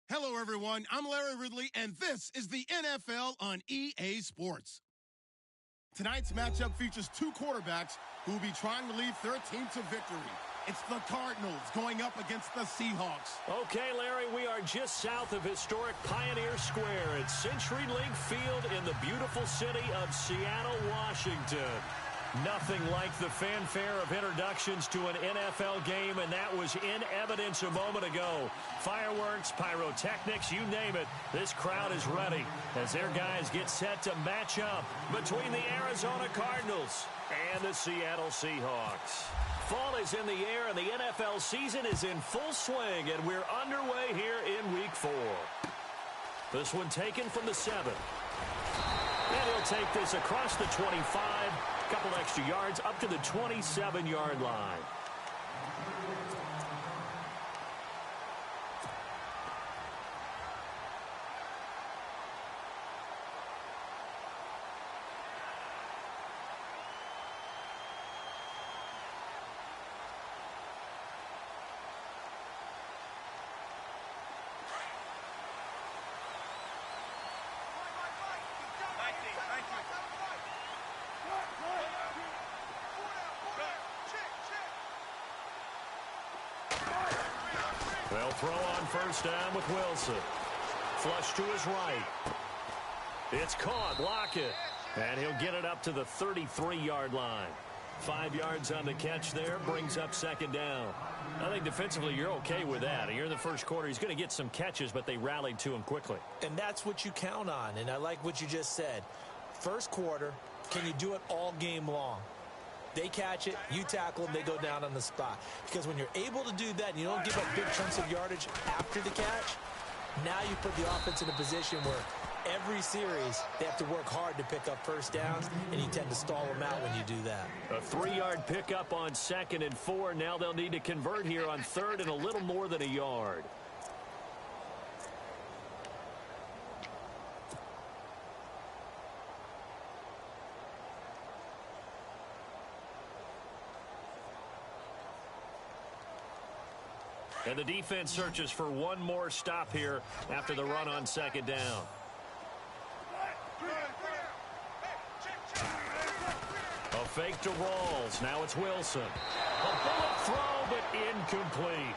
Hello, everyone. I'm Larry Ridley, and this is the NFL on EA Sports. Tonight's matchup features two quarterbacks who will be trying to lead their team to victory. It's the Cardinals going up against the Seahawks. Okay, Larry, we are just south of historic Pioneer Square at CenturyLink Field in the beautiful city of Seattle, Washington. Nothing like the fanfare of introductions to an NFL game, and that was in evidence a moment ago. Fireworks, pyrotechnics, you name it. This crowd is ready as their guys get set to match up between the Arizona Cardinals and the Seattle Seahawks. Fall is in the air, and the NFL season is in full swing, and we're underway here in Week 4. This one taken from the 7. And he'll take this across the 25, a couple extra yards up to the 27-yard line. They'll throw on first down with Wilson. Flush to his right. It's caught. Lockett. And he'll get it up to the 33-yard line. 5 yards on the catch there. Brings up second down. I think defensively you're okay with that. Here in the first quarter, he's going to get some catches, but they rallied to him quickly. And that's what you count on. And I like what you just said. First quarter, can you do it all game long? They catch it, you tackle them, they go down on the spot. Because when you're able to do that and you don't give up big chunks of yardage after the catch, now you put the offense in a position where every series they have to work hard to pick up first downs, and you tend to stall them out when you do that. A 3-yard pickup on 2nd and 4. Now they'll need to convert here on 3rd and a little more than a yard. And the defense searches for one more stop here after the run on 2nd down. A fake to Rawls. Now it's Wilson. A bullet throw, but incomplete.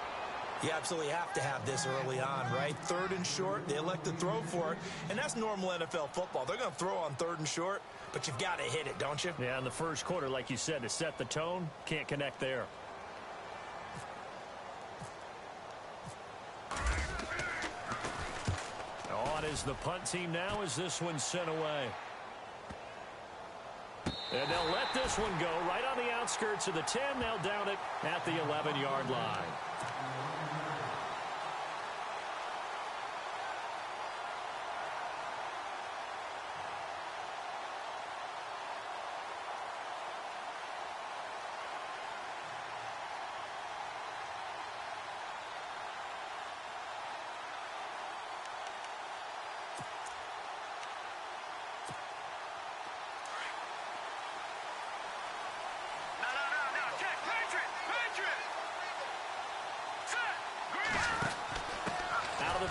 You absolutely have to have this early on, right? 3rd and short, they elect to throw for it, and that's normal NFL football. They're going to throw on 3rd and short, but you've got to hit it, don't you? Yeah, in the first quarter, like you said, to set the tone, can't connect there. On is the punt team now as this one's sent away. And they'll let this one go right on the outskirts of the 10. They'll down it at the 11-yard line.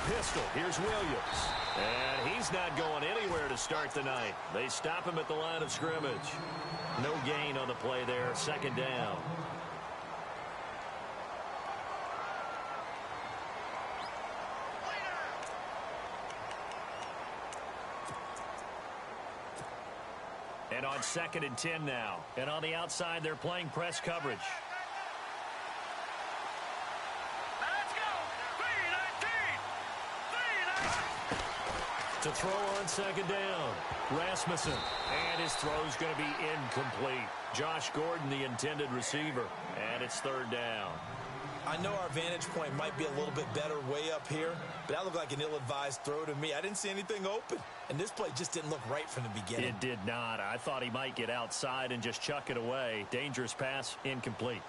Pistol. Here's Williams. And he's not going anywhere to start the night. They stop him at the line of scrimmage. No gain on the play there. 2nd down. And on 2nd and 10 now. And on the outside, they're playing press coverage. To throw on 2nd down. Rasmussen. And his throw's going to be incomplete. Josh Gordon, the intended receiver. And it's 3rd down. I know our vantage point might be a little bit better way up here, but that looked like an ill-advised throw to me. I didn't see anything open, and this play just didn't look right from the beginning. It did not. I thought he might get outside and just chuck it away. Dangerous pass, incomplete.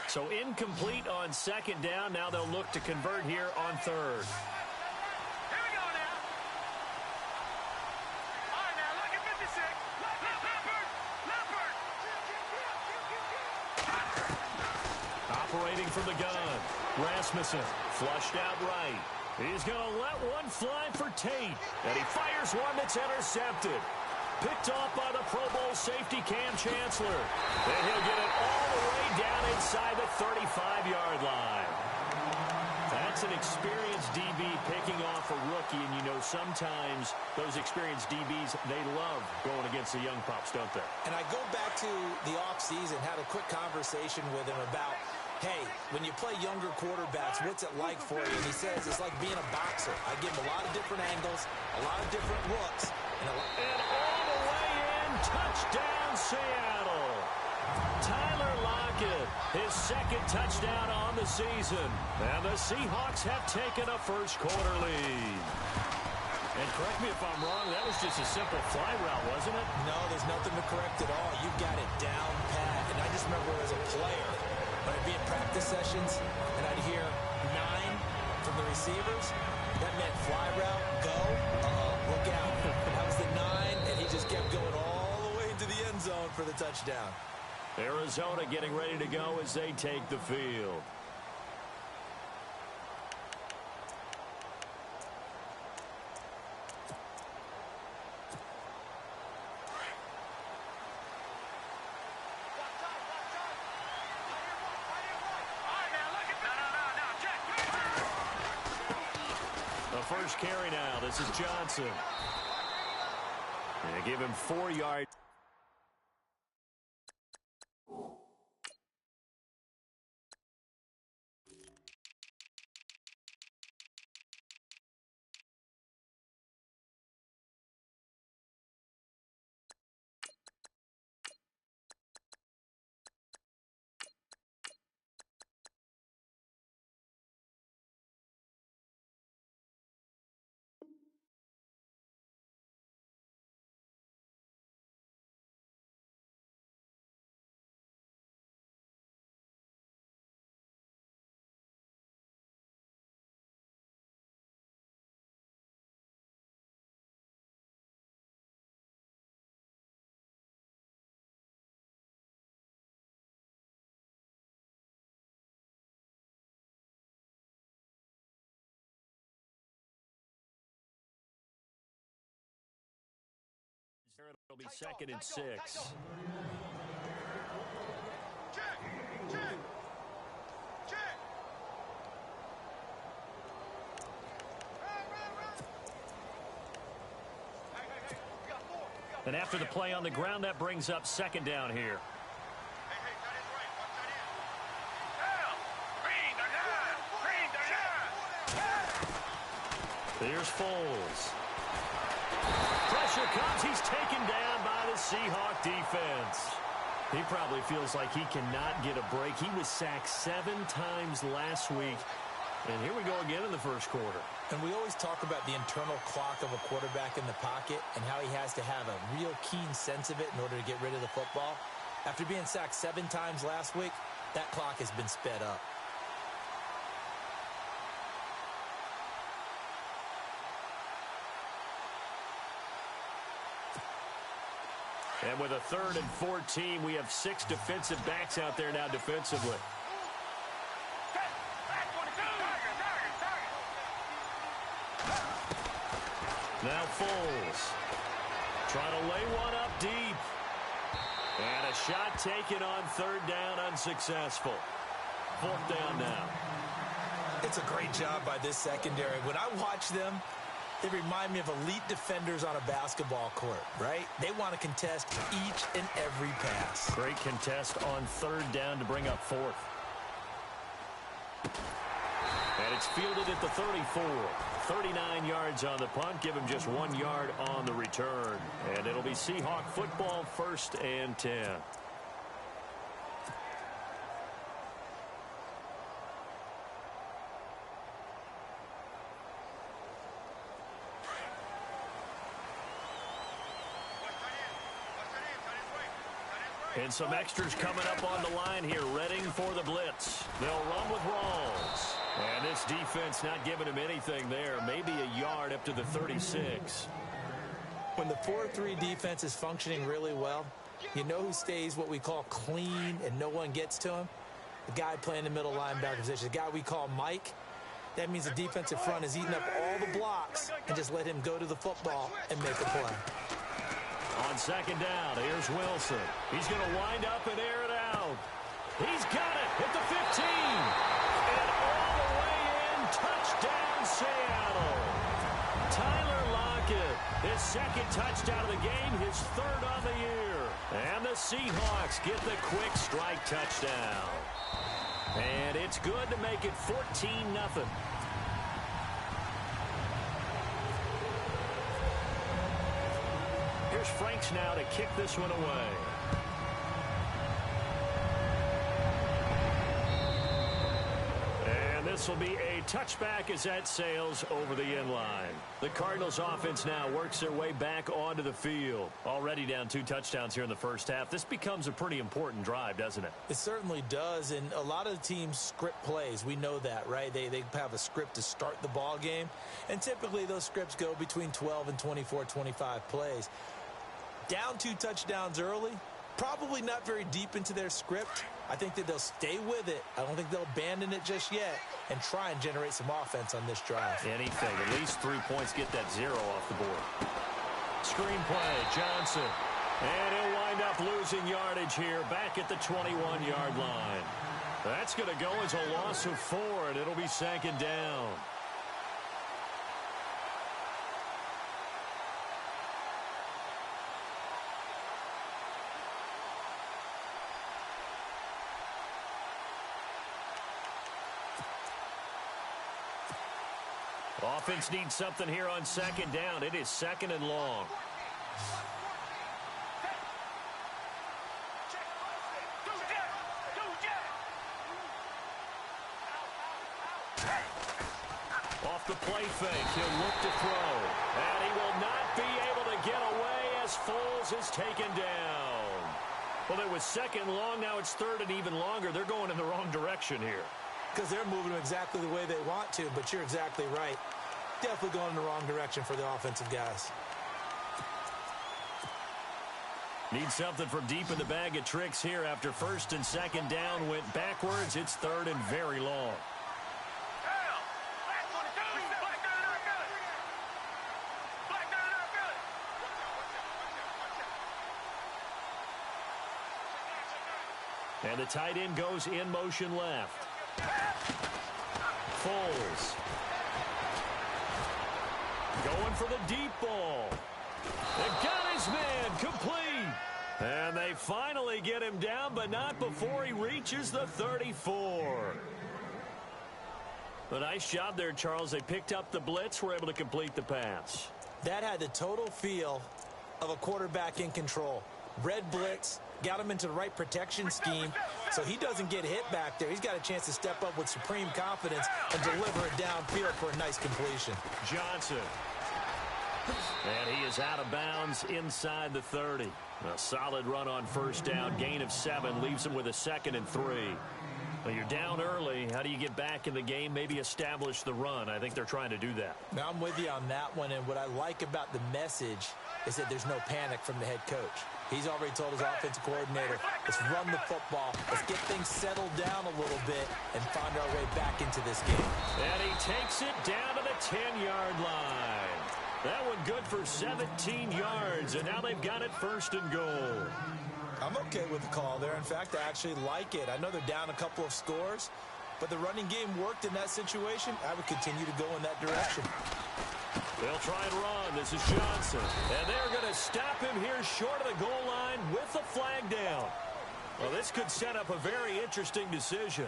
So incomplete on 2nd down. Now they'll look to convert here on 3rd. Here we go now. All right, now look at 56. Leopard. Operating from the gun. Rasmussen flushed out right. He's going to let one fly for Tate. And he fires one that's intercepted. Picked off by the Pro Bowl safety Cam Chancellor. And he'll get it all the way down inside the 35-yard line. That's an experienced DB picking off a rookie, and you know sometimes those experienced DBs, they love going against the young pups, don't they? And I go back to the offseason, had a quick conversation with him about, hey, when you play younger quarterbacks, what's it like for you? And he says it's like being a boxer. I give him a lot of different angles, a lot of different looks. And all the way in, touchdown Seattle. Tyler Lockett, his second touchdown on the season. And the Seahawks have taken a first-quarter lead. And correct me if I'm wrong, that was just a simple fly route, wasn't it? No, there's nothing to correct at all. You've got it down pat. And I just remember as a player, when I'd be in practice sessions and I'd hear 9 from the receivers, that meant fly route, go, look out. That was the 9, and he just kept going all the way into the end zone for the touchdown. Arizona getting ready to go as they take the field. The first carry now. This is Johnson. And they give him 4 yards. It'll be second and 6. And after the play on the ground, that brings up second down here. Here's Foles. Pressure comes. He's taken down by the Seahawk defense. He probably feels like he cannot get a break. He was sacked 7 times last week. And here we go again in the first quarter. And we always talk about the internal clock of a quarterback in the pocket and how he has to have a real keen sense of it in order to get rid of the football. After being sacked 7 times last week, that clock has been sped up. And with a 3rd and 14, we have 6 defensive backs out there now defensively. Now Foles trying to lay one up deep. And a shot taken on 3rd down, unsuccessful. 4th down now. It's a great job by this secondary. When I watch them, they remind me of elite defenders on a basketball court, right? They want to contest each and every pass. Great contest on 3rd down to bring up 4th. And it's fielded at the 34. 39 yards on the punt. Give him just 1 yard on the return. And it'll be Seahawk football, 1st and 10. And some extras coming up on the line here, readying for the blitz. They'll run with Rawls. And this defense not giving him anything there. Maybe a yard up to the 36. When the 4-3 defense is functioning really well, you know who stays what we call clean and no one gets to him? the guy playing the middle linebacker position, the guy we call Mike. That means the defensive front is eating up all the blocks and just let him go to the football and make a play. On second down, here's Wilson. He's going to wind up and air it out. He's got it at the 15. And all the way in, touchdown Seattle. Tyler Lockett, his second touchdown of the game, his third on the year. And the Seahawks get the quick strike touchdown. And it's good to make it 14-0. Here's Franks now to kick this one away. And this will be a touchback as that sails over the end line. The Cardinals offense now works their way back onto the field. Already down 2 touchdowns here in the first half. This becomes a pretty important drive, doesn't it? It certainly does, and a lot of the teams script plays. We know that, right? They have a script to start the ball game, and typically those scripts go between 12 and 24, 25 plays. Down 2 touchdowns early, probably not very deep into their script. I think that they'll stay with it. I don't think they'll abandon it just yet and try and generate some offense on this drive. Anything. At least 3 points, get that 0 off the board. Screenplay, Johnson. And he'll wind up losing yardage here back at the 21-yard line. That's going to go as a loss of 4, and it'll be second down. Offense needs something here on second down. It is second and long. Off the play fake, he'll look to throw. And he will not be able to get away as Foles is taken down. Well, it was second long, now it's third and even longer. They're going in the wrong direction here. Because they're moving exactly the way they want to, but you're exactly right. Definitely going in the wrong direction for the offensive guys. Need something from deep in the bag of tricks here after first and second down went backwards. It's third and very long. And the tight end goes in motion left. Foles. Going for the deep ball. They got his man complete. And they finally get him down, but not before he reaches the 34. A nice job there, Charles. They picked up the blitz, were able to complete the pass. That had the total feel of a quarterback in control. Red blitz, got him into the right protection scheme, so he doesn't get hit back there. He's got a chance to step up with supreme confidence and deliver it downfield for a nice completion. Johnson. And he is out of bounds inside the 30. A solid run on first down. Gain of 7 leaves him with a 2nd and 3. Well, you're down early. How do you get back in the game? Maybe establish the run. I think they're trying to do that. Now, I'm with you on that one, and what I like about the message is that there's no panic from the head coach. He's already told his offensive coordinator, let's run the football, let's get things settled down a little bit and find our way back into this game. And he takes it down to the 10-yard line. That one good for 17 yards, and now they've got it first and goal. I'm okay with the call there. In fact, I actually like it. I know they're down a couple of scores, but the running game worked in that situation. I would continue to go in that direction. They'll try and run. This is Johnson. And they're going to stop him here short of the goal line with the flag down. Well, this could set up a very interesting decision.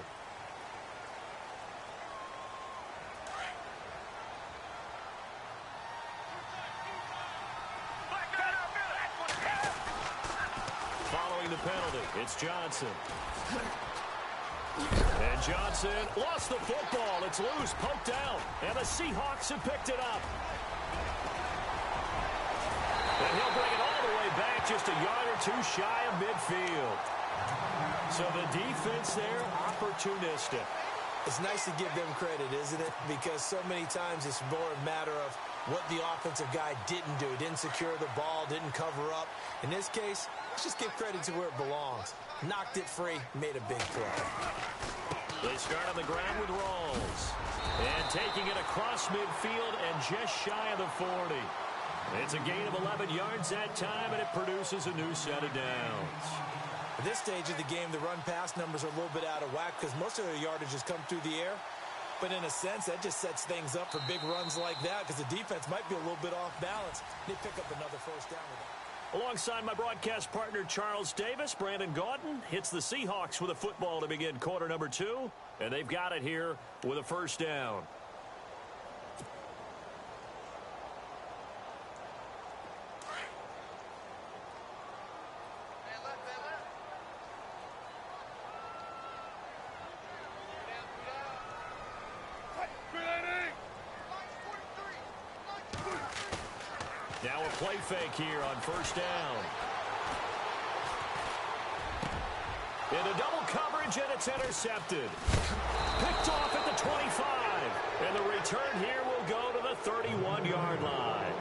Following the penalty, it's Johnson. And Johnson lost the football. It's loose, poked out. And the Seahawks have picked it up. And he'll bring it all the way back, just a yard or two shy of midfield. So the defense there, opportunistic. It's nice to give them credit, isn't it? Because so many times it's more a matter of what the offensive guy didn't do. Didn't secure the ball, didn't cover up. In this case, let's just give credit to where it belongs. Knocked it free, made a big play. They start on the ground with Rawls. And taking it across midfield and just shy of the 40. It's a gain of 11 yards that time, and it produces a new set of downs. At this stage of the game, the run-pass numbers are a little bit out of whack because most of their yardage has come through the air. But in a sense, that just sets things up for big runs like that because the defense might be a little bit off balance. They pick up another first down with that. Alongside my broadcast partner, Charles Davis, Brandon Gaudin hits the Seahawks with a football to begin quarter number 2. And they've got it here with a first down. Now a play fake here on first down. Into double coverage, and it's intercepted. Picked off at the 25. And the return here will go to the 31-yard line.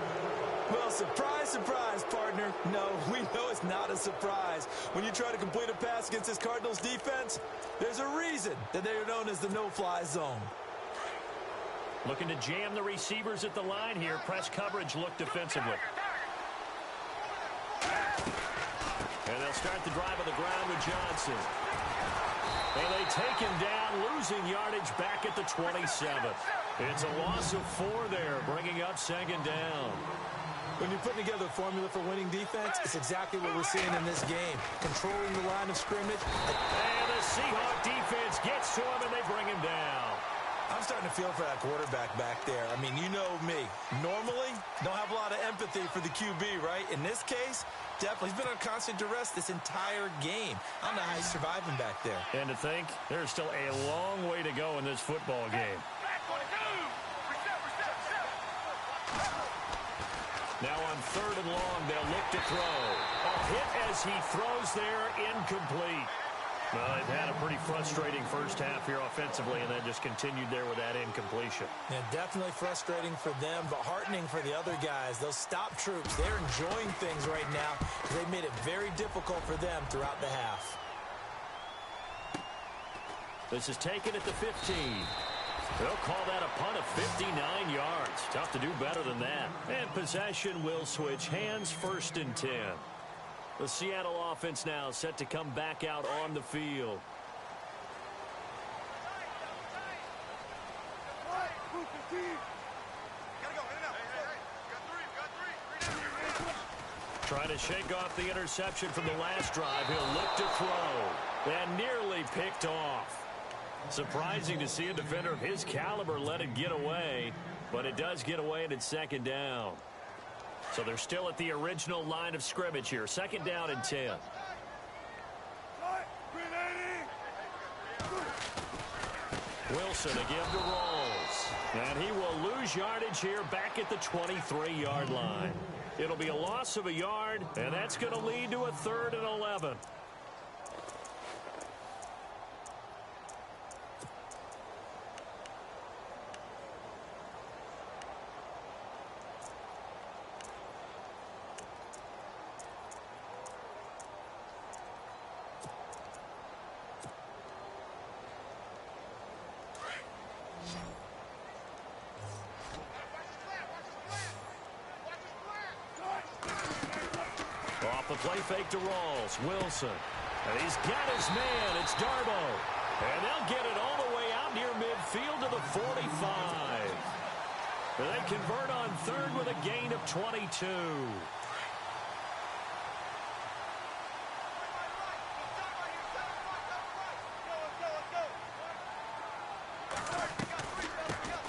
Well, surprise, surprise, partner. No, we know it's not a surprise. When you try to complete a pass against this Cardinals defense, there's a reason that they are known as the no-fly zone. Looking to jam the receivers at the line here. Press coverage look defensively. And they'll start the drive on the ground with Johnson. And they take him down, losing yardage back at the 27. It's a loss of 4 there, bringing up second down. When you're putting together a formula for winning defense, it's exactly what we're seeing in this game. Controlling the line of scrimmage. And the Seahawk defense gets to him, and they bring him down. I'm starting to feel for that quarterback back there. I mean, you know me. Normally, don't have a lot of empathy for the QB, right? In this case, definitely. He's been on constant duress this entire game. I don't know how he's surviving back there. And to think, there's still a long way to go in this football game. Now on third and long, they'll look to throw. A hit as he throws there, incomplete. Well, they've had a pretty frustrating first half here offensively, and then just continued there with that incompletion. Yeah, definitely frustrating for them, but heartening for the other guys. Those stop troops, they're enjoying things right now. They made it very difficult for them throughout the half. This is taken at the 15. They'll call that a punt of 59 yards. Tough to do better than that. And possession will switch hands, first and 10. The Seattle offense now set to come back out on the field. Trying to shake off the interception from the last drive. He'll look to throw. And nearly picked off. Surprising to see a defender of his caliber let it get away. But it does get away, and it's second down. So they're still at the original line of scrimmage here. Second down and 10. Wilson again to Rawls. And he will lose yardage here back at the 23-yard line. It'll be a loss of a yard, and that's going to lead to a 3rd and 11. Off the play fake to Rawls. Wilson. And he's got his man. It's Darbo. And they'll get it all the way out near midfield to the 45. And they convert on 3rd with a gain of 22.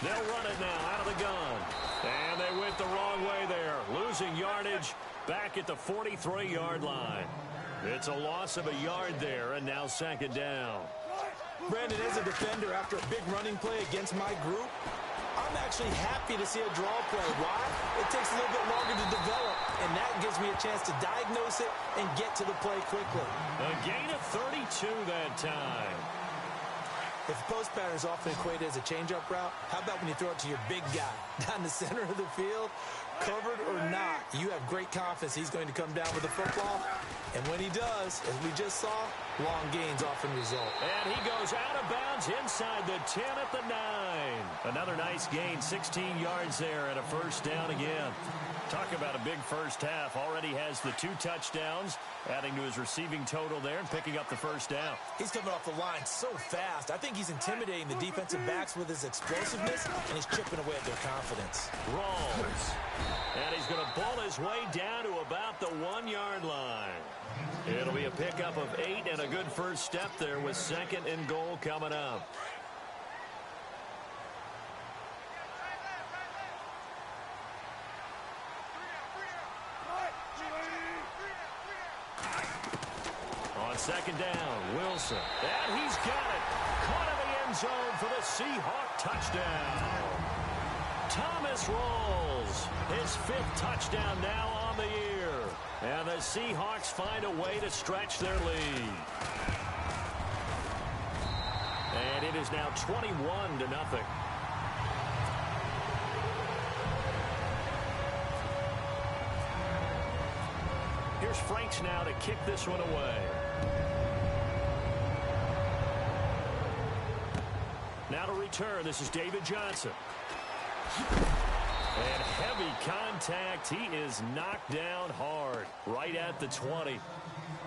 They'll run it now out of the gun. And they went the wrong way there. Losing yardage back at the 43-yard line. It's a loss of a yard there, and now second down. Brandon, as a defender, after a big running play against my group, I'm actually happy to see a draw play. Why? It takes a little bit longer to develop, and that gives me a chance to diagnose it and get to the play quickly. A gain of 32 that time. If the post pattern is often equated as a change-up route, how about when you throw it to your big guy down the center of the field? Covered or not, you have great confidence he's going to come down with the football. And when he does, as we just saw, long gains often result. And he goes out of bounds inside the 10 at the 9. Another nice gain, 16 yards there and a first down again. Talk about a big first half. Already has the 2 touchdowns, adding to his receiving total there and picking up the first down. He's coming off the line so fast. I think he's intimidating the defensive backs with his explosiveness, and he's chipping away at their confidence. Rolls. And he's going to bull his way down to about the 1-yard line. It'll be a pickup of 8 and a good first step there with 2nd and goal coming up. On 2nd down, Wilson. And he's got it. Caught in the end zone for the Seahawks touchdown. Thomas rolls. His 5th touchdown now on the year. And the Seahawks find a way to stretch their lead. And it is now 21-0. Here's Franks now to kick this one away. Now to return, this is David Johnson. And heavy contact. He is knocked down hard, right at the 20.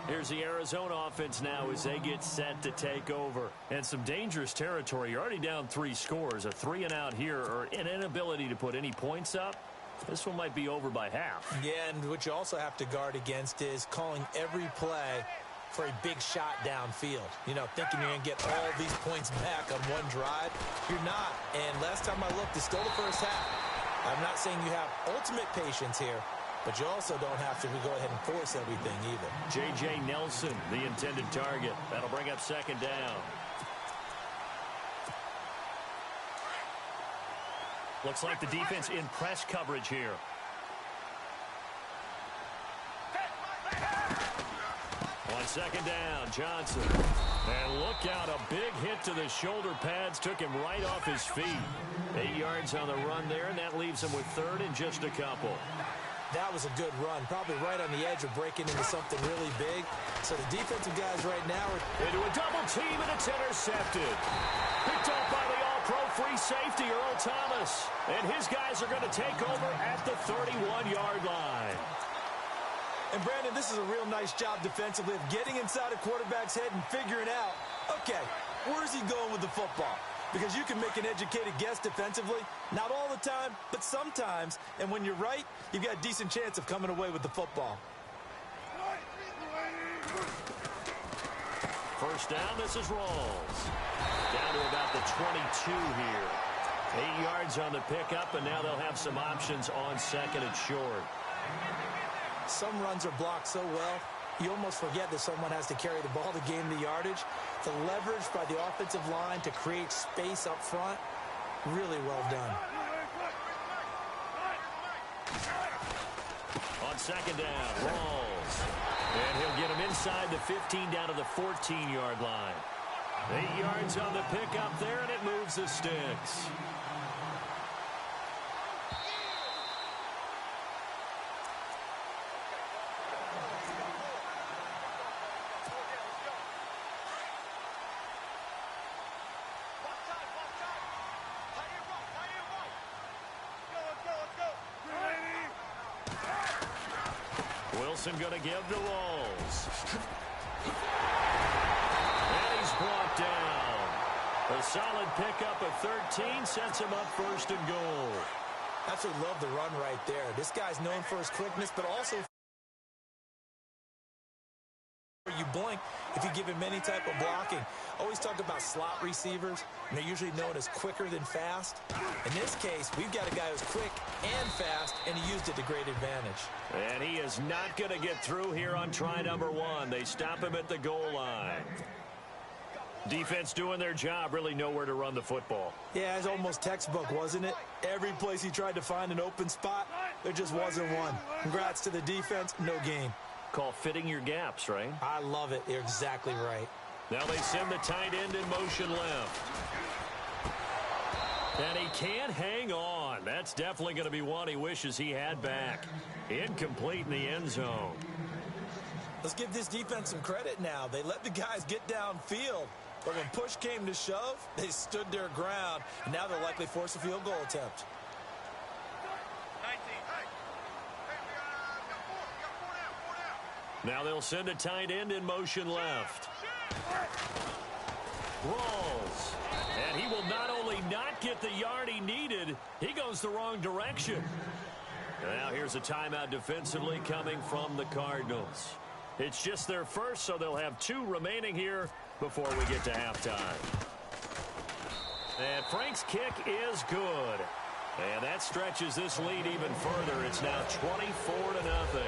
Here's the Arizona offense now as they get set to take over. And some dangerous territory. You're already down 3 scores. A 3-and-out here, or an inability to put any points up. This one might be over by half. Yeah, and what you also have to guard against is calling every play for a big shot downfield. You know, thinking you're going to get all these points back on one drive. You're not. And last time I looked, it's still the first half. I'm not saying you have ultimate patience here, but you also don't have to go ahead and force everything either. J.J. Nelson, the intended target. That'll bring up 2nd down. Looks like the defense in press coverage here. On 2nd down, Johnson. And look out, a big hit to the shoulder pads. Took him right off his feet. 8 yards on the run there, and that leaves him with 3rd and just a couple. That was a good run, probably right on the edge of breaking into something really big. So the defensive guys right now are into a double team, and it's intercepted. Picked off by the all-pro free safety, Earl Thomas. And his guys are going to take over at the 31-yard line. And, Brandon, this is a real nice job defensively of getting inside a quarterback's head and figuring out, okay, where's he going with the football? Because you can make an educated guess defensively. Not all the time, but sometimes. And when you're right, you've got a decent chance of coming away with the football. First down, this is Rawls. Down to about the 22 here. 8 yards on the pickup, and now they'll have some options on 2nd and short. Some runs are blocked so well, you almost forget that someone has to carry the ball to gain the yardage. The leverage by the offensive line to create space up front, really well done. On 2nd down, Rawls. And he'll get him inside the 15 down to the 14-yard line. 8 yards on the pickup there, and it moves the sticks. Wilson going to give to Rawls. And he's brought down. A solid pickup of 13 sets him up 1st and goal. Absolutely love the run right there. This guy's known for his quickness, but also you blink if you give him any type of blocking. Always talk about slot receivers, and they're usually known as quicker than fast. In this case, we've got a guy who's quick and fast, and he used it to great advantage. And he is not going to get through here on try number 1. They stop him at the goal line. Defense doing their job, really nowhere to run the football. Yeah, it's almost textbook, wasn't it? Every place he tried to find an open spot, there just wasn't one. Congrats to the defense, no gain. Call fitting your gaps, right? I love it. You're exactly right. Now they send the tight end in motion left. And he can't hang on. That's definitely going to be one he wishes he had back. Incomplete in the end zone. Let's give this defense some credit now. They let the guys get downfield. But when push came to shove, they stood their ground. And now they'll likely force a field goal attempt. Now they'll send a tight end in motion left. Rolls. And he will not only not get the yard he needed, he goes the wrong direction. Now here's a timeout defensively coming from the Cardinals. It's just their first, so they'll have 2 remaining here before we get to halftime. And Frank's kick is good. And that stretches this lead even further. It's now 24-0.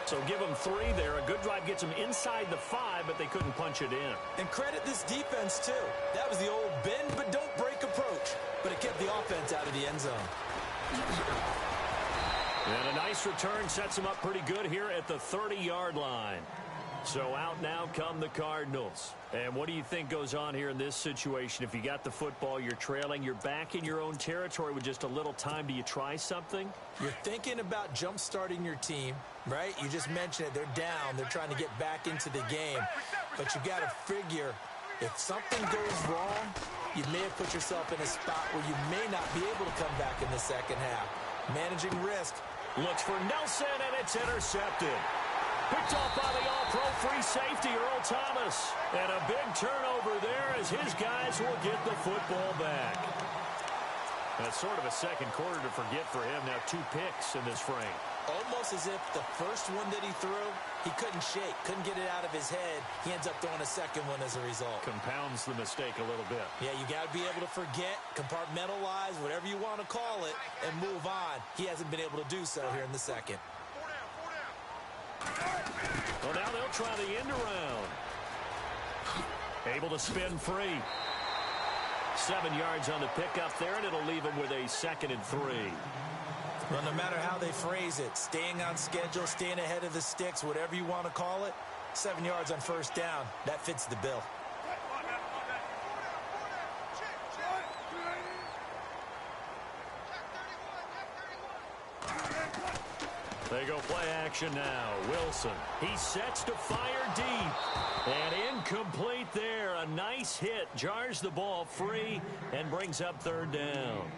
So give them 3 there. A good drive gets them inside the 5, but they couldn't punch it in. And credit this defense, too. That was the old bend but don't break approach. But it kept the offense out of the end zone. And a nice return sets them up pretty good here at the 30-yard line. So out now come the Cardinals. And what do you think goes on here in this situation? If you got the football, you're trailing, you're back in your own territory with just a little time. Do you try something? You're thinking about jump-starting your team, right? You just mentioned it. They're down. They're trying to get back into the game. But you got to figure, if something goes wrong, you may have put yourself in a spot where you may not be able to come back in the second half. Managing risk. Looks for Nelson, and it's intercepted. Picked off by the all-pro free safety, Earl Thomas. And a big turnover there as his guys will get the football back. That's sort of a second quarter to forget for him. Now 2 picks in this frame. Almost as if the first one that he threw, he couldn't shake, couldn't get it out of his head. He ends up throwing a second one as a result. Compounds the mistake a little bit. Yeah, you got to be able to forget, compartmentalize, whatever you want to call it, and move on. He hasn't been able to do so here in the second. Well, now they'll try the end around. Able to spin free. 7 yards on the pickup there, and it'll leave him with a 2nd and 3. Well, no matter how they phrase it, staying on schedule, staying ahead of the sticks, whatever you want to call it, 7 yards on first down, that fits the bill. They go play action now. Wilson. He sets to fire deep. And incomplete there. A nice hit. Jars the ball free and brings up 3rd down.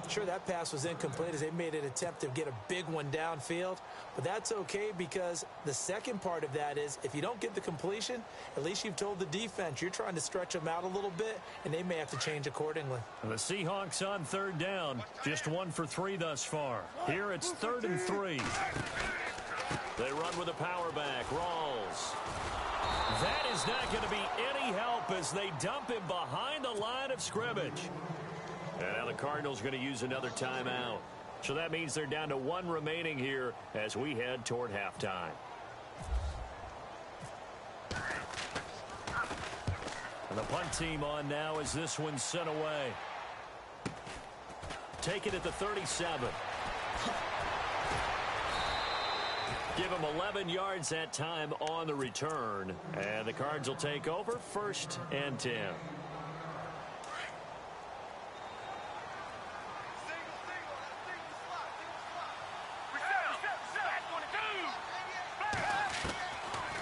Sure, that pass was incomplete as they made an attempt to get a big one downfield. But that's okay because the second part of that is if you don't get the completion, at least you've told the defense you're trying to stretch them out a little bit, and they may have to change accordingly. The Seahawks on 3rd down. Just 1 for 3 thus far. Here it's 3rd and 3. They run with a power back. Rawls. That is not going to be any help as they dump him behind the line of scrimmage. And now the Cardinals going to use another timeout. So that means they're down to 1 remaining here as we head toward halftime. And the punt team on now as this one's sent away. Take it at the 37. Give them 11 yards that time on the return. And the Cards will take over 1st and 10.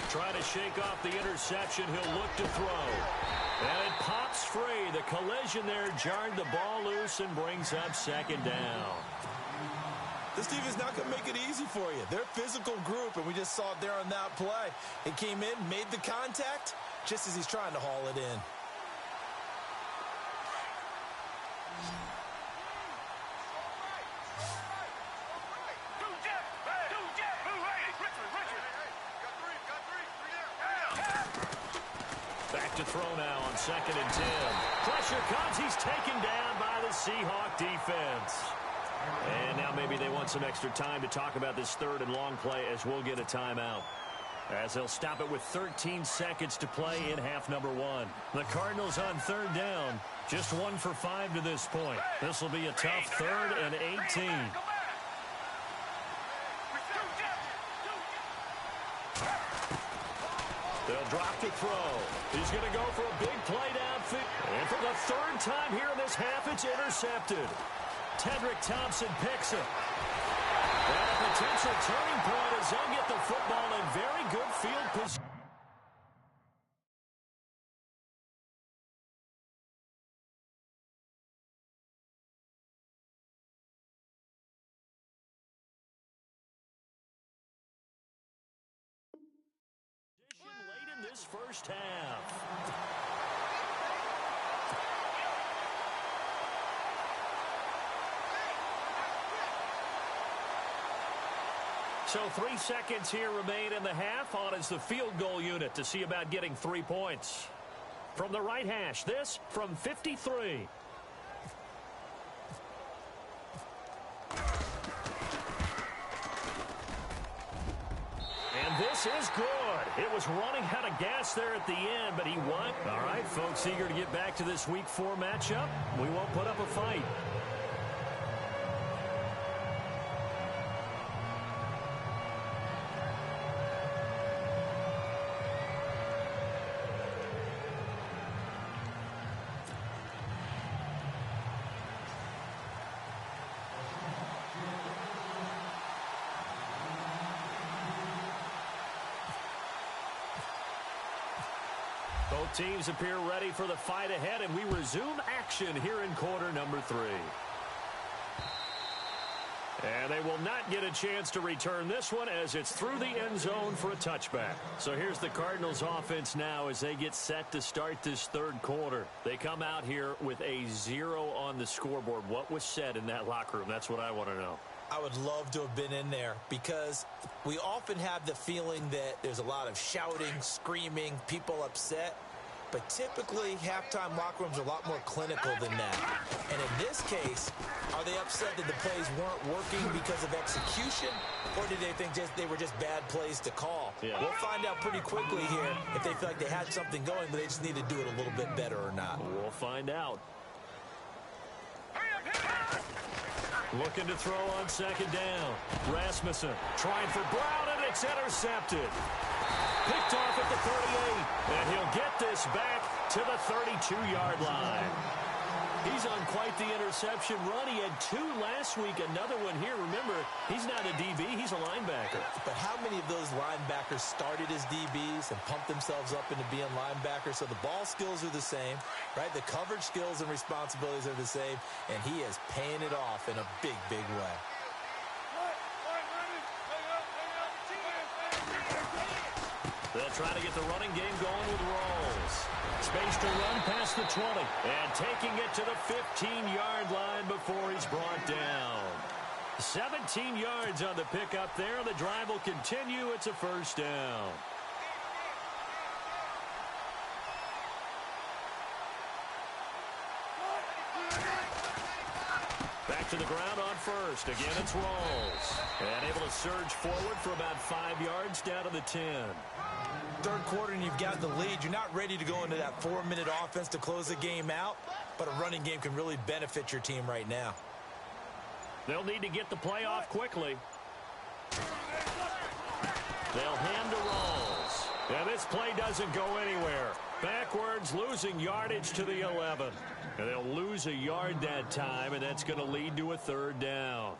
Trying to shake off the interception. He'll look to throw. And it pops free. The collision there jarred the ball loose and brings up 2nd down. This team is not going to make it easy for you. They're a physical group, and we just saw it there on that play. It came in, made the contact, just as he's trying to haul it in. Back to throw now on 2nd and 10. Pressure comes. He's taken down by the Seahawk defense. And now maybe they want some extra time to talk about this 3rd and long play as we'll get a timeout. As they'll stop it with 13 seconds to play in half number 1. The Cardinals on 3rd down. Just 1 for 5 to this point. This will be a tough 3rd and 18. They'll drop to throw. He's going to go for a big play downfield. And for the third time here in this half, it's intercepted. Tedrick Thompson picks it. And a potential turning point as they'll get the football in very good field position. Late in this first half. So 3 seconds here remain in the half. On is the field goal unit to see about getting 3 points. From the right hash, this from 53. And this is good. It was running out of gas there at the end, but he won. All right, folks, eager to get back to this Week 4 matchup. We won't put up a fight. Both teams appear ready for the fight ahead, and we resume action here in quarter number 3. And they will not get a chance to return this one as it's through the end zone for a touchback. So here's the Cardinals offense now as they get set to start this third quarter. They come out here with a 0 on the scoreboard. What was said in that locker room? That's what I want to know. I would love to have been in there because we often have the feeling that there's a lot of shouting, screaming, people upset. But typically, halftime locker rooms are a lot more clinical than that. And in this case, are they upset that the plays weren't working because of execution? Or did they think they were just bad plays to call? Yeah. We'll find out pretty quickly here if they feel like they had something going, but they just need to do it a little bit better or not. We'll find out. Looking to throw on second down. Rasmussen trying for Brown, and it's intercepted. Picked off at the 38, and he'll get this back to the 32-yard line. He's on quite the interception run. He had 2 last week, another one here. Remember, he's not a DB, he's a linebacker. But how many of those linebackers started as DBs and pumped themselves up into being linebackers? So the ball skills are the same, right? The coverage skills and responsibilities are the same, and he is paying it off in a big, big way. They'll try to get the running game going with Rawls. Space to run past the 20. And taking it to the 15-yard line before he's brought down. 17 yards on the pickup there. The drive will continue. It's a first down. Back to the ground on first. Again, it's Rawls. And able to surge forward for about 5 yards down to the 10. Third quarter and you've got the lead. You're not ready to go into that 4-minute offense to close the game out, but a running game can really benefit your team right now. They'll need to get the play off quickly. They'll hand to Rawls. And this play doesn't go anywhere. Backwards, losing yardage to the 11. And they'll lose a yard that time, and that's going to lead to a third down.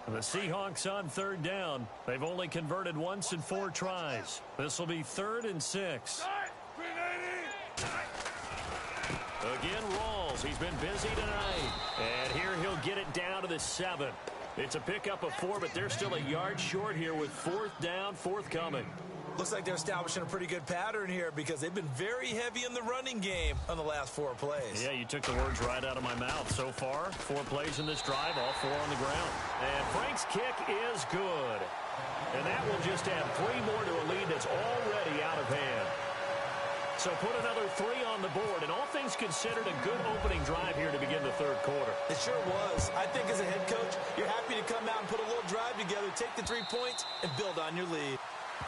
The Seahawks on third down. They've only converted once in 4 tries. This will be 3rd and 6. Again, Rawls. He's been busy tonight. And here he'll get it down to the 7. It's a pickup of 4, but they're still a yard short here with 4th down, forthcoming. Looks like they're establishing a pretty good pattern here because they've been very heavy in the running game on the last 4 plays. Yeah, you took the words right out of my mouth. So far, 4 plays in this drive, all 4 on the ground. And Frank's kick is good. And that will just add 3 more to a lead that's already out of hand. So put another 3 on the board, and all things considered, a good opening drive here to begin the third quarter. It sure was. I think as a head coach, you're happy to come out and put a little drive together, take the 3 points, and build on your lead.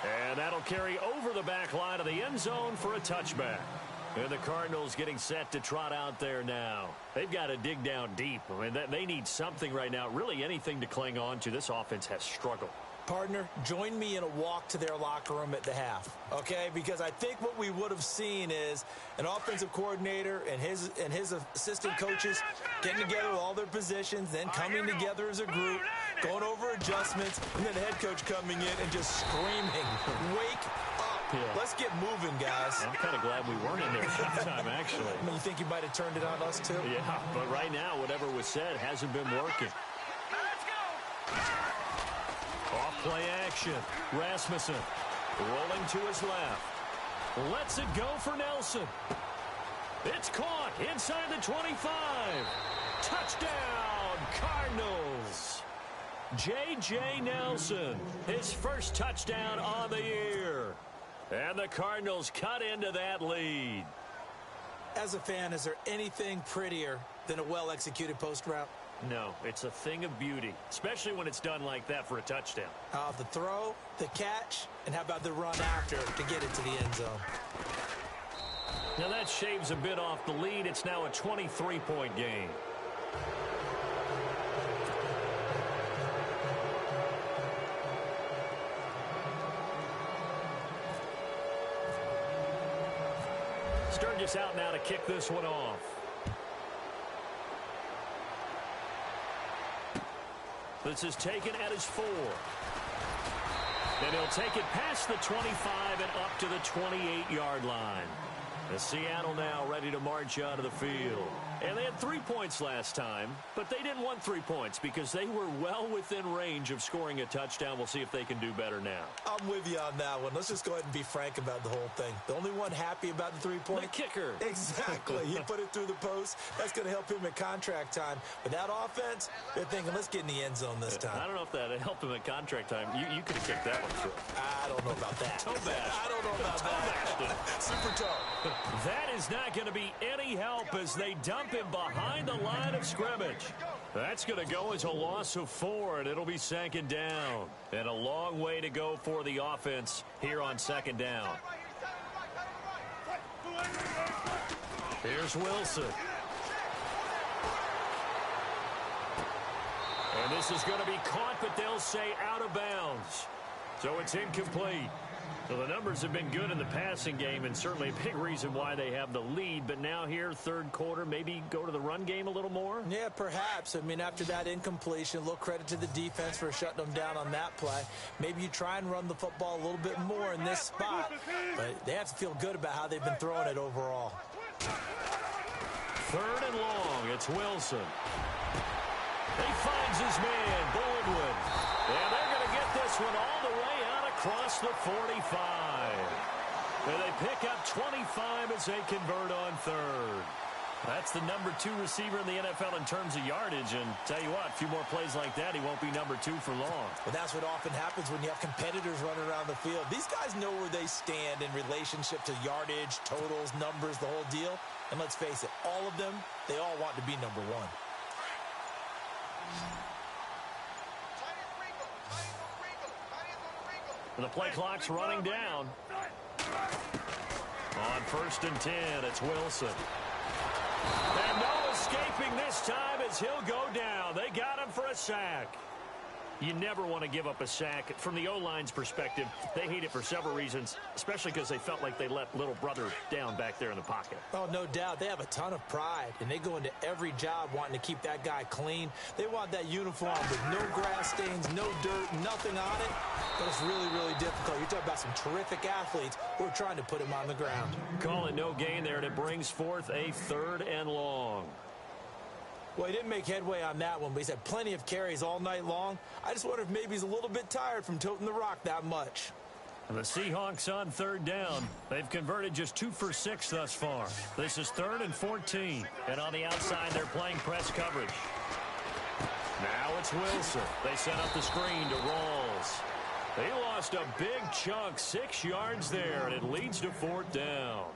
And that'll carry over the back line of the end zone for a touchback. And the Cardinals getting set to trot out there now. They've got to dig down deep. I mean, they need something right now, really anything to cling on to. This offense has struggled. Partner, join me in a walk to their locker room at the half, okay? Because I think what we would have seen is an offensive coordinator and his assistant coaches getting together with all their positions, then coming together as a group, going over adjustments, and then the head coach coming in and just screaming, "Wake up. Yeah. Let's get moving, guys." I'm kind of glad we weren't in there at that time, actually. I mean, you think you might have turned it on us, too? Yeah, but right now, whatever was said hasn't been working. Let's go. Off play action. Rasmussen rolling to his left. Lets it go for Nelson. It's caught inside the 25. Touchdown, Cardinals. J.J. Nelson, his first touchdown on the year. And the Cardinals cut into that lead. As a fan, is there anything prettier than a well-executed post route? No, it's a thing of beauty, especially when it's done like that for a touchdown. The throw, the catch, and how about the run after to get it to the end zone? Now that shaves a bit off the lead. It's now a 23-point game. Sturgis out now to kick this one off. This is taken at his 4. And he'll take it past the 25 and up to the 28-yard line. The Seattle now ready to march out of the field. And they had 3 points last time, but they didn't want 3 points because they were well within range of scoring a touchdown. We'll see if they can do better now. I'm with you on that one. Let's just go ahead and be frank about the whole thing. The only one happy about the 3-point? The kicker. Exactly. He put it through the post. That's going to help him at contract time. With that offense, they're thinking, let's get in the end zone this time. I don't know if that helped him at contract time. You could have kicked that one through. I don't know about that. Toe bash. I don't know about that. Super toe. That is not going to be any help as they dump him behind the line of scrimmage. That's going to go as a loss of 4, and it'll be second down. And a long way to go for the offense here on second down. Here's Wilson. And this is going to be caught, but they'll say out of bounds. So it's incomplete. So the numbers have been good in the passing game, and certainly a big reason why they have the lead. But now here, third quarter, maybe go to the run game a little more? Yeah, perhaps. I mean, after that incompletion, a little credit to the defense for shutting them down on that play. Maybe you try and run the football a little bit more in this spot. But they have to feel good about how they've been throwing it overall. Third and long. It's Wilson. He finds his man, Baldwin. And they're going to get this one all the way out across the 45. And they pick up 25 as they convert on third. That's the number 2 receiver in the NFL in terms of yardage. And tell you what, a few more plays like that, he won't be number 2 for long. Well, that's what often happens when you have competitors running around the field. These guys know where they stand in relationship to yardage, totals, numbers, the whole deal. And let's face it, all of them, they all want to be number 1. And the play clock's running down. On first and 10, it's Wilson. And no escaping this time as he'll go down. They got him for a sack. You never want to give up a sack. From the O-line's perspective, they hate it for several reasons, especially because they felt like they let little brother down back there in the pocket. Oh, no doubt. They have a ton of pride, and they go into every job wanting to keep that guy clean. They want that uniform with no grass stains, no dirt, nothing on it. But it's really, really difficult. You're talking about some terrific athletes who are trying to put him on the ground. Call it no gain there, and it brings forth a third and long. Well, he didn't make headway on that one, but he's had plenty of carries all night long. I just wonder if maybe he's a little bit tired from toting the rock that much. And the Seahawks on third down. They've converted just 2 for 6 thus far. This is 3rd and 14. And on the outside, they're playing press coverage. Now it's Wilson. They set up the screen to Rawls. They lost a big chunk, 6 yards there, and it leads to 4th down.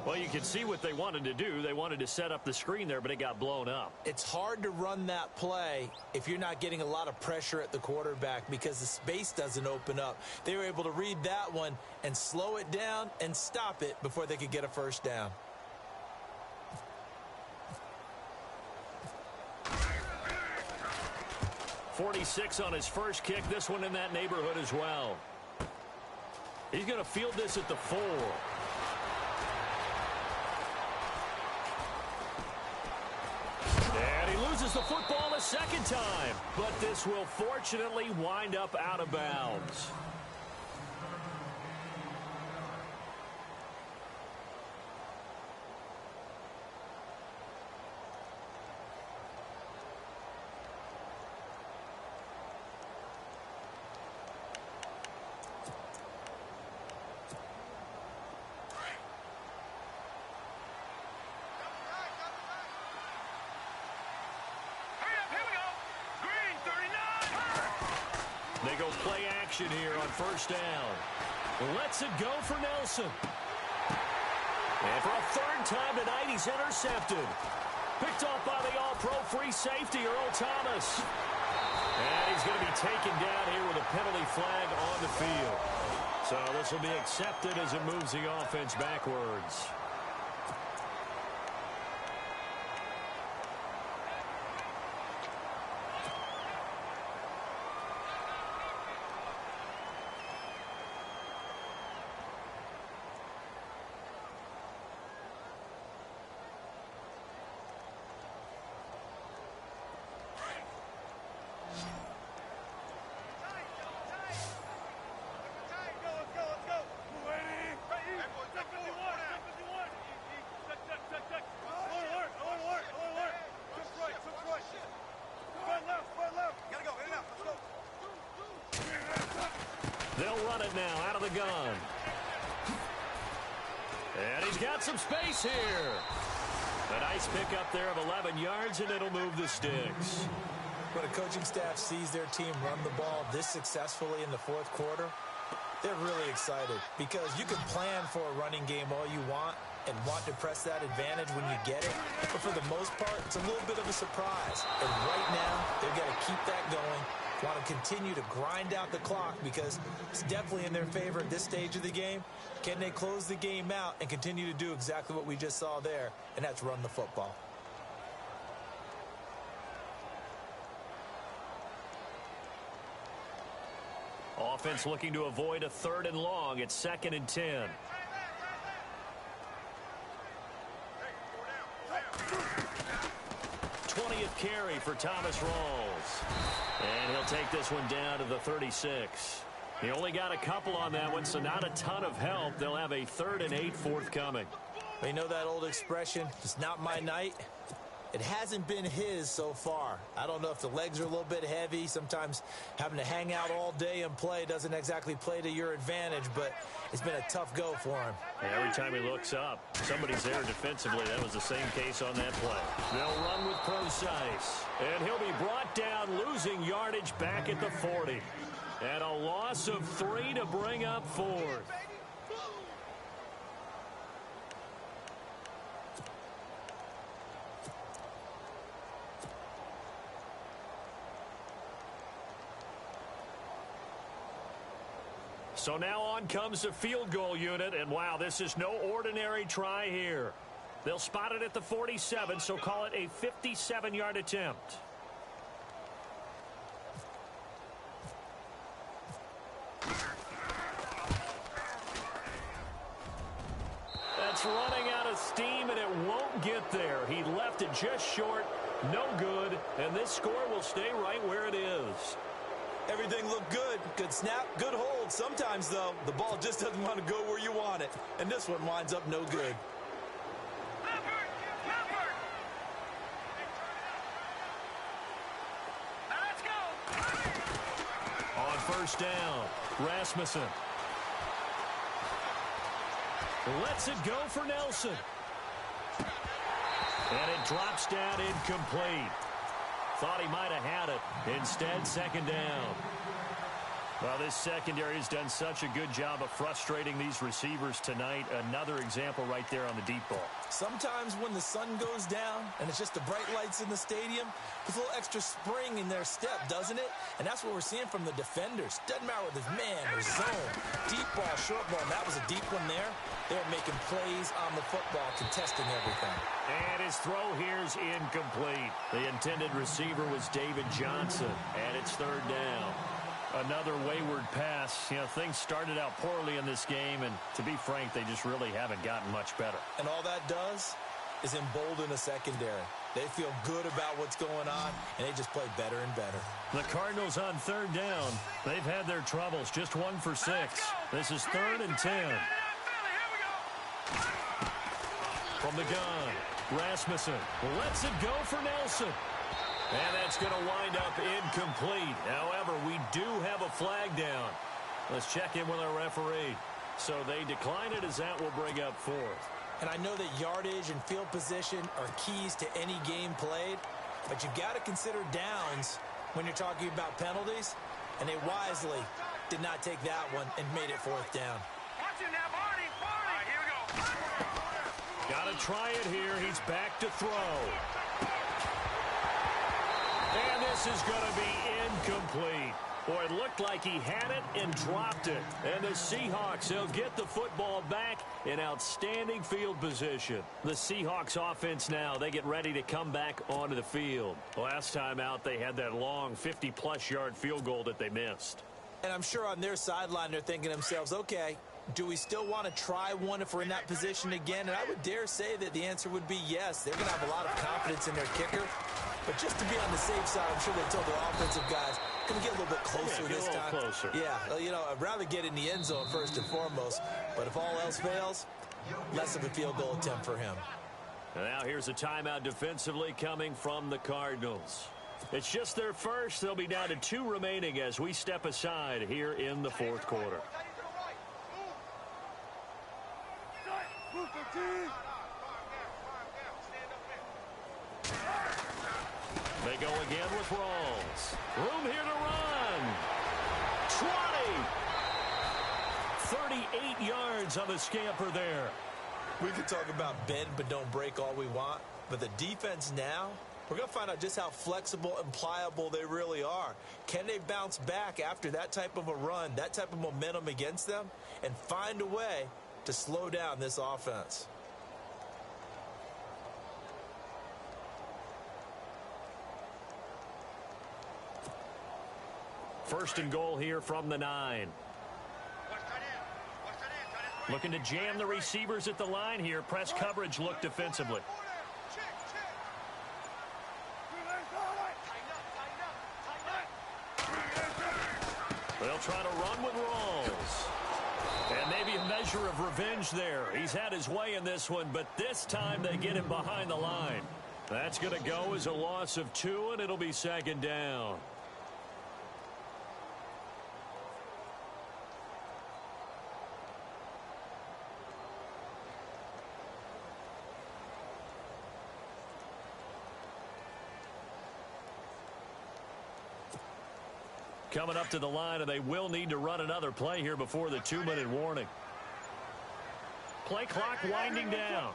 Well, you can see what they wanted to do. They wanted to set up the screen there, but it got blown up. It's hard to run that play if you're not getting a lot of pressure at the quarterback because the space doesn't open up. They were able to read that one and slow it down and stop it before they could get a first down. 46 on his first kick. This one in that neighborhood as well. He's going to field this at the 4. And he loses the football a second time. But this will fortunately wind up out of bounds. They go play action here on first down. Lets it go for Nelson. And for a third time tonight, he's intercepted. Picked off by the all-pro free safety, Earl Thomas. And he's going to be taken down here with a penalty flag on the field. So this will be accepted as it moves the offense backwards. They'll run it now out of the gun. And he's got some space here. A nice pickup there of 11 yards, and it'll move the sticks. When a coaching staff sees their team run the ball this successfully in the fourth quarter, they're really excited because you can plan for a running game all you want and want to press that advantage when you get it. But for the most part, it's a little bit of a surprise. And right now, they've got to keep that going. Want to continue to grind out the clock because it's definitely in their favor at this stage of the game. Can they close the game out and continue to do exactly what we just saw there, and that's run the football? Offense looking to avoid a 3rd and long. It's 2nd and 10. Carry for Thomas Rawls. And he'll take this one down to the 36. He only got a couple on that one, so not a ton of help. They'll have a 3rd and 8 forthcoming. You know that old expression, it's not my night? It hasn't been his so far. I don't know if the legs are a little bit heavy. Sometimes having to hang out all day and play doesn't exactly play to your advantage, but it's been a tough go for him. And every time he looks up, somebody's there defensively. That was the same case on that play. They'll run with Procise. And he'll be brought down, losing yardage back at the 40. And a loss of 3 to bring up 4th. So now on comes the field goal unit, and wow, this is no ordinary try here. They'll spot it at the 47, so call it a 57-yard attempt. That's running out of steam, and it won't get there. He left it just short, no good, and this score will stay right where it is. Everything looked good. Good snap, good hold. Sometimes, though, the ball just doesn't want to go where you want it. And this one winds up no good. Let's go. On first down, Rasmussen. Lets it go for Nelson. And it drops down incomplete. Thought he might have had it. Instead, 2nd down. Well, this secondary has done such a good job of frustrating these receivers tonight. Another example right there on the deep ball. Sometimes when the sun goes down and it's just the bright lights in the stadium, there's a little extra spring in their step, doesn't it? And that's what we're seeing from the defenders. Doesn't matter whether it's man or zone, deep ball, short ball. And that was a deep one there. They're making plays on the football, contesting everything. And his throw here's incomplete. The intended receiver was David Johnson, and it's third down. Another wayward pass. You know, things started out poorly in this game, and to be frank, they just really haven't gotten much better. And all that does is embolden a secondary. They feel good about what's going on, and they just play better and better. The Cardinals on third down. They've had their troubles, just 1 for 6. This is 3rd and 10. From the gun, Rasmussen lets it go for Nelson. And that's going to wind up incomplete. However, we do have a flag down. Let's check in with our referee. So they decline it, as that will bring up 4th. And I know that yardage and field position are keys to any game played, but you've got to consider downs when you're talking about penalties, and they wisely did not take that one and made it 4th down. Watch him now, Barney. Barney. Here we go. Got to try it here. He's back to throw. And this is going to be incomplete. Boy, it looked like he had it and dropped it. And the Seahawks, they'll get the football back in outstanding field position. The Seahawks offense now, they get ready to come back onto the field. Last time out, they had that long 50-plus yard field goal that they missed. And I'm sure on their sideline, they're thinking to themselves, okay, do we still want to try one if we're in that position again? And I would dare say that the answer would be yes. They're going to have a lot of confidence in their kicker. But just to be on the safe side, I'm sure they told their offensive guys, can we get a little bit closer this time? Closer. Yeah, you know, I'd rather get in the end zone first and foremost. But if all else fails, less of a field goal attempt for him. And now here's a timeout defensively coming from the Cardinals. It's just their first. They'll be down to 2 remaining as we step aside here in the 4th quarter. They go again with Rawls. Room here to run. 20. 38 yards on the scamper there. We could talk about bend but don't break all we want. But the defense now, we're going to find out just how flexible and pliable they really are. Can they bounce back after that type of a run, that type of momentum against them, and find a way to slow down this offense? First and goal here from the 9. Looking to jam the receivers at the line here. Press coverage look defensively. They'll try to run with Rawls. And maybe a measure of revenge there. He's had his way in this one, but this time they get him behind the line. That's going to go as a loss of 2, and it'll be 2nd down. Coming up to the line, and they will need to run another play here before the 2-minute warning. Play clock winding down.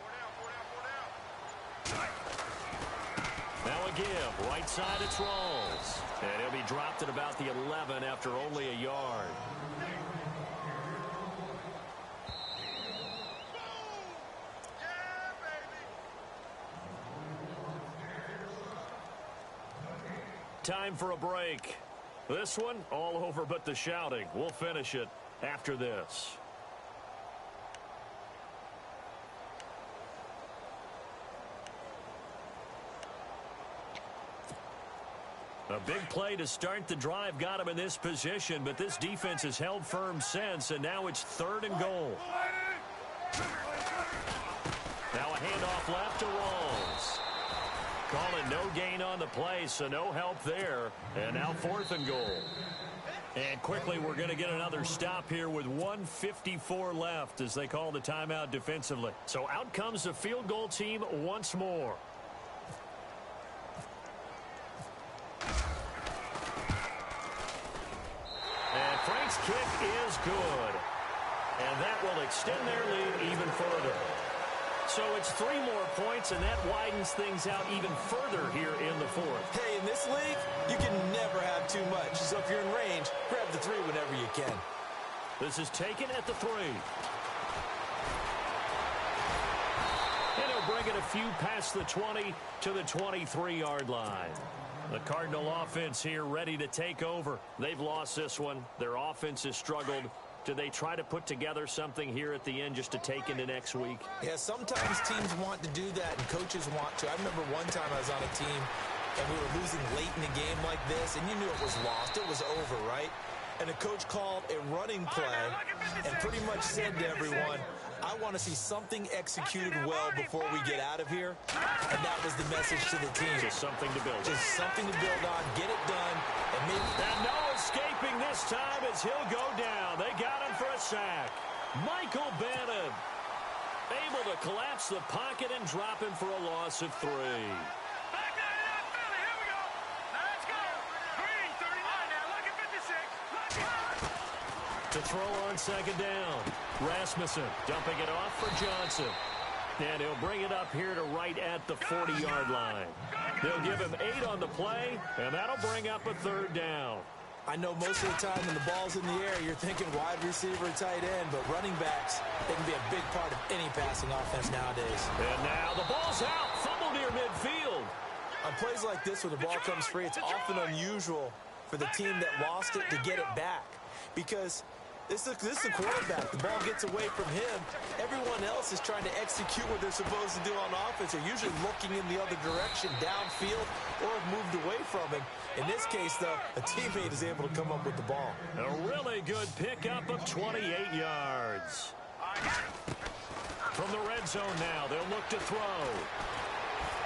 Now a give. Right side, it's Rawls. And he'll be dropped at about the 11 after only a yard. Time for a break. This one, all over but the shouting. We'll finish it after this. A big play to start the drive got him in this position, but this defense has held firm since, and now it's 3rd and goal. Now a handoff left to Rawls. Calling no gain on the play, so no help there. And now 4th and goal. And quickly, we're going to get another stop here with 1:54 left as they call the timeout defensively. So out comes the field goal team once more. And Frank Seahawks kick is good. And that will extend their lead even further. So it's 3 more points, and that widens things out even further here in the fourth. Hey, in this league, you can never have too much. So if you're in range, grab the 3 whenever you can. This is taken at the 3. And he'll bring it a few past the 20 to the 23-yard line. The Cardinal offense here ready to take over. They've lost this one. Their offense has struggled. Do they try to put together something here at the end just to take into next week? Yeah, sometimes teams want to do that and coaches want to. I remember one time I was on a team and we were losing late in a game like this, and you knew it was lost. It was over, right? And the coach called a running play and pretty much said to everyone, I want to see something executed well before we get out of here. And that was the message to the team. Just something to build on. Just something to build on, get it done. And no escaping this time as he'll go down. They got him for a sack. Michael Bannon able to collapse the pocket and drop him for a loss of 3. To throw on second down. Rasmussen dumping it off for Johnson. And he'll bring it up here to right at the 40-yard line. They'll give him 8 on the play, and that'll bring up a 3rd down. I know most of the time when the ball's in the air, you're thinking wide receiver, tight end, but running backs, they can be a big part of any passing offense nowadays. And now the ball's out. Fumble near midfield. On plays like this where the ball comes free, it's often unusual for the team that lost it to get it back. Because this is the quarterback. The ball gets away from him. Everyone else is trying to execute what they're supposed to do on offense. They're usually looking in the other direction, downfield, or have moved away from him. In this case, though, a teammate is able to come up with the ball. A really good pickup of 28 yards. From the red zone now, they'll look to throw.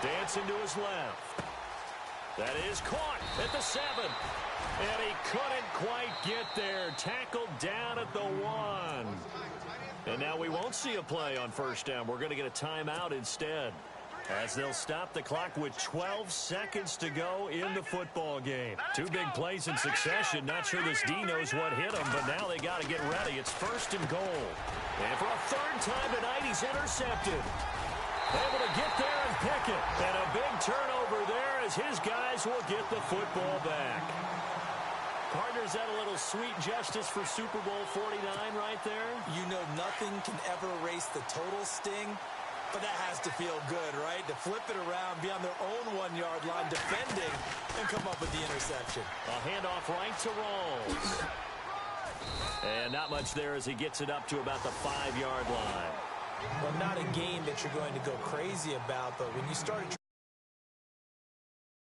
Dancing to his left. That is caught at the 7. And he couldn't quite get there. Tackled down at the 1. And now we won't see a play on first down. We're going to get a timeout instead, as they'll stop the clock with 12 seconds to go in the football game. 2 big plays in succession. Not sure this D knows what hit him, but now they got to get ready. It's 1st and goal. And for a 3rd time tonight, he's intercepted. Able to get there and pick it. And a big turnover there as his guys will get the football back. Partners had a little sweet justice for Super Bowl 49 right there. You know nothing can ever erase the total sting, but that has to feel good, right? To flip it around, be on their own 1-yard line defending, and come up with the interception. A handoff right to Rawls. And not much there as he gets it up to about the 5-yard line. Well, not a game that you're going to go crazy about, but when you start